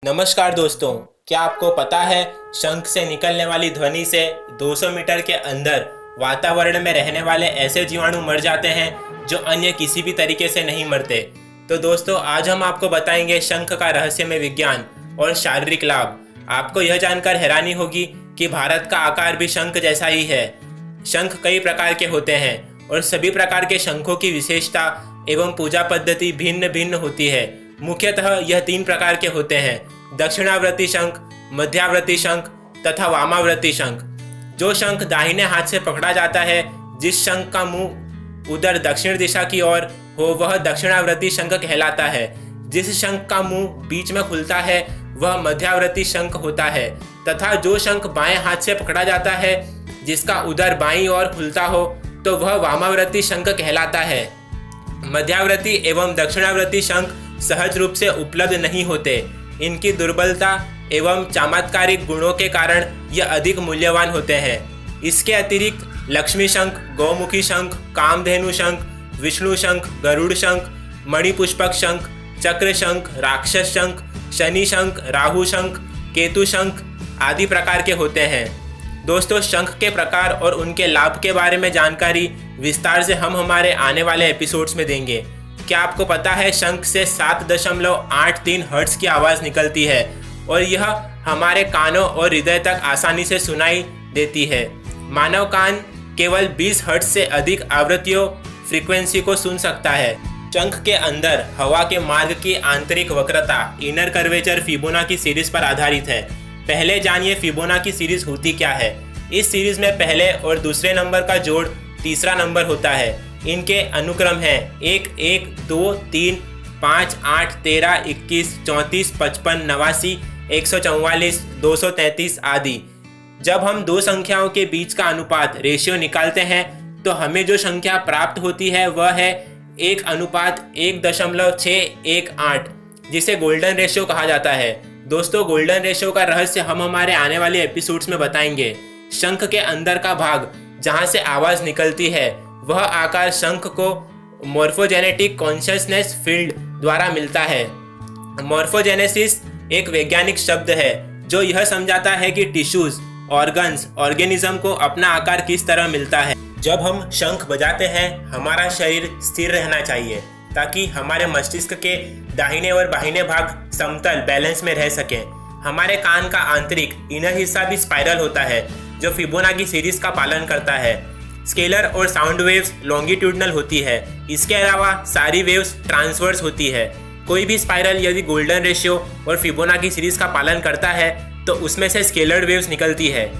नमस्कार दोस्तों, क्या आपको पता है शंख से निकलने वाली ध्वनि से 200 मीटर के अंदर वातावरण में रहने वाले ऐसे जीवाणु मर जाते हैं जो अन्य किसी भी तरीके से नहीं मरते। तो दोस्तों, आज हम आपको बताएंगे शंख का रहस्यमय विज्ञान और शारीरिक लाभ। आपको यह जानकर हैरानी होगी कि भारत का आकार भी शंख जैसा ही है। शंख कई प्रकार के होते हैं और सभी प्रकार के शंखों की विशेषता एवं पूजा पद्धति भिन्न भिन्न होती है। मुख्यतः यह 3 प्रकार के होते हैं: दक्षिणावर्ती शंख, मध्यावर्ती शंख तथा वामावर्ती शंख। जो शंख दाहिने हाथ से पकड़ा जाता है, जिस शंख का मुंह उधर दक्षिण दिशा की ओर हो, वह दक्षिणावर्ती शंख कहलाता है। जिस शंख का मुंह बीच में खुलता है वह मध्यावर्ती शंख होता है तथा जो शंख बाएं हाथ से पकड़ा जाता है, जिसका उधर बाईं ओर खुलता हो, तो वह वामावर्ती शंख कहलाता है। मध्यावर्ती एवं दक्षिणावर्ती शंख सहज रूप से उपलब्ध नहीं होते। इनकी दुर्बलता एवं चमत्कारिक गुणों के कारण यह अधिक मूल्यवान होते हैं। इसके अतिरिक्त लक्ष्मी शंख, गौमुखी शंख, कामधेनु शंख, विष्णु शंख, गरुड़ शंख, मणिपुष्पक शंख, चक्र शंख, राक्षस शंख, शनि शंख, राहु शंख, केतु शंख आदि प्रकार के होते हैं। दोस्तों, शंख के प्रकार और उनके लाभ के बारे में जानकारी विस्तार से हम हमारे आने वाले एपिसोड्स में देंगे। क्या आपको पता है शंख से 7.83 हर्ट्ज की आवाज़ निकलती है और यह हमारे कानों और हृदय तक आसानी से सुनाई देती है। मानव कान केवल 20 हर्ट्ज से अधिक आवृत्तियों फ्रीक्वेंसी को सुन सकता है। शंख के अंदर हवा के मार्ग की आंतरिक वक्रता इनर कर्वेचर फिबोनाची सीरीज पर आधारित है। पहले जानिए फिबोनाची सीरीज होती क्या है। इस सीरीज में पहले और दूसरे नंबर का जोड़ तीसरा नंबर होता है। इनके अनुक्रम हैं 1, 1, 2, 3, 5, 8, 13, 21, 34, 55, 89, 144, 233 आदि। जब हम दो संख्याओं के बीच का अनुपात रेशियो निकालते हैं तो हमें जो संख्या प्राप्त होती है वह है 1:1.618, जिसे गोल्डन रेशियो कहा जाता है। दोस्तों, गोल्डन रेशियो का रहस्य हम हमारे आने वाले एपिसोड्स में बताएंगे। शंख के अंदर का भाग जहाँ से आवाज़ निकलती है वह आकार शंख को मॉर्फोजेनेटिक कॉन्शियसनेस फील्ड द्वारा मिलता है। मॉर्फोजेनेसिस एक वैज्ञानिक शब्द है जो यह समझाता है कि टिश्यूज, ऑर्गन्स, ऑर्गेनिज्म को अपना आकार किस तरह मिलता है। जब हम शंख बजाते हैं हमारा शरीर स्थिर रहना चाहिए ताकि हमारे मस्तिष्क के दाहिने और बाहिने भाग समतल बैलेंस में रह सकें। हमारे कान का आंतरिक इनर हिस्सा भी स्पाइरल होता है जो फिबोनाची सीरीज का पालन करता है। स्केलर और साउंड वेव्स लॉन्गिट्यूडनल होती है। इसके अलावा सारी वेव्स ट्रांसवर्स होती है। कोई भी स्पाइरल यदि गोल्डन रेशियो और फिबोनाची सीरीज का पालन करता है तो उसमें से स्केलर वेव्स निकलती है,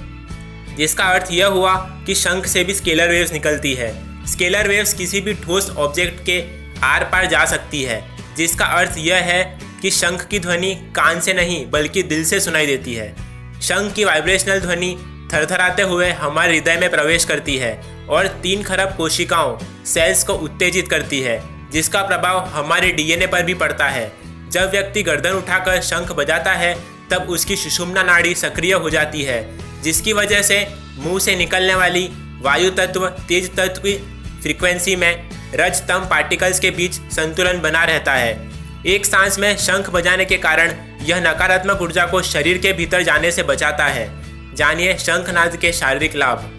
जिसका अर्थ यह हुआ कि शंख से भी स्केलर वेव्स निकलती है। स्केलर वेव्स किसी भी ठोस ऑब्जेक्ट के आर पार जा सकती है, जिसका अर्थ यह है कि शंख की ध्वनि कान से नहीं बल्कि दिल से सुनाई देती है। शंख की वाइब्रेशनल ध्वनि थरथराते हुए हमारे हृदय में प्रवेश करती है और 3 खरब कोशिकाओं सेल्स को उत्तेजित करती है, जिसका प्रभाव हमारे डीएनए पर भी पड़ता है। जब व्यक्ति गर्दन उठाकर शंख बजाता है तब उसकी सुषुम्ना नाड़ी सक्रिय हो जाती है, जिसकी वजह से मुंह से निकलने वाली वायु तत्व तेज तत्व की फ्रीक्वेंसी में रज तम पार्टिकल्स के बीच संतुलन बना रहता है। एक सांस में शंख बजाने के कारण यह नकारात्मक ऊर्जा को शरीर के भीतर जाने से बचाता है। जानिए शंखनाद के शारीरिक लाभ।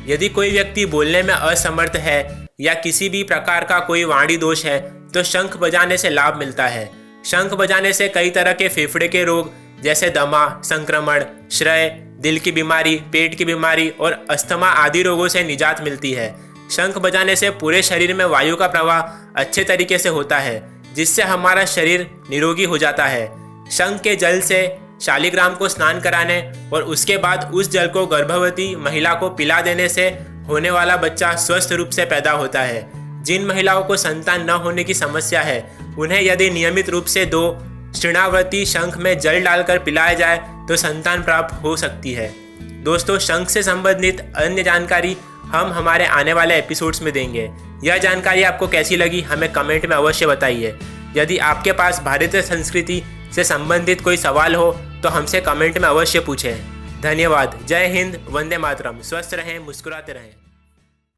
यदि कोई व्यक्ति बोलने में असमर्थ है या किसी भी प्रकार का कोई वाणी दोष है तो शंख बजाने से लाभ मिलता है। शंख बजाने से कई तरह के फेफड़े के रोग जैसे दमा, संक्रमण, क्षय, दिल की बीमारी, पेट की बीमारी और अस्थमा आदि रोगों से निजात मिलती है। शंख बजाने से पूरे शरीर में वायु का प्रवाह अच्छे तरीके से होता है, जिससे हमारा शरीर निरोगी हो जाता है। शंख के जल से शालिग्राम को स्नान कराने और उसके बाद उस जल को गर्भवती महिला को पिला देने से होने वाला बच्चा स्वस्थ रूप से पैदा होता है। जिन महिलाओं को संतान न होने की समस्या है उन्हें यदि नियमित रूप से 2 तृणावर्ती शंख में जल डालकर पिलाया जाए तो संतान प्राप्त हो सकती है। दोस्तों, शंख से संबंधित अन्य जानकारी हम हमारे आने वाले एपिसोड्स में देंगे। यह जानकारी आपको कैसी लगी हमें कमेंट में अवश्य बताइए। यदि आपके पास भारतीय संस्कृति से संबंधित कोई सवाल हो तो हमसे कमेंट में अवश्य पूछें। धन्यवाद। जय हिंद, वंदे मातरम। स्वस्थ रहें, मुस्कुराते रहें।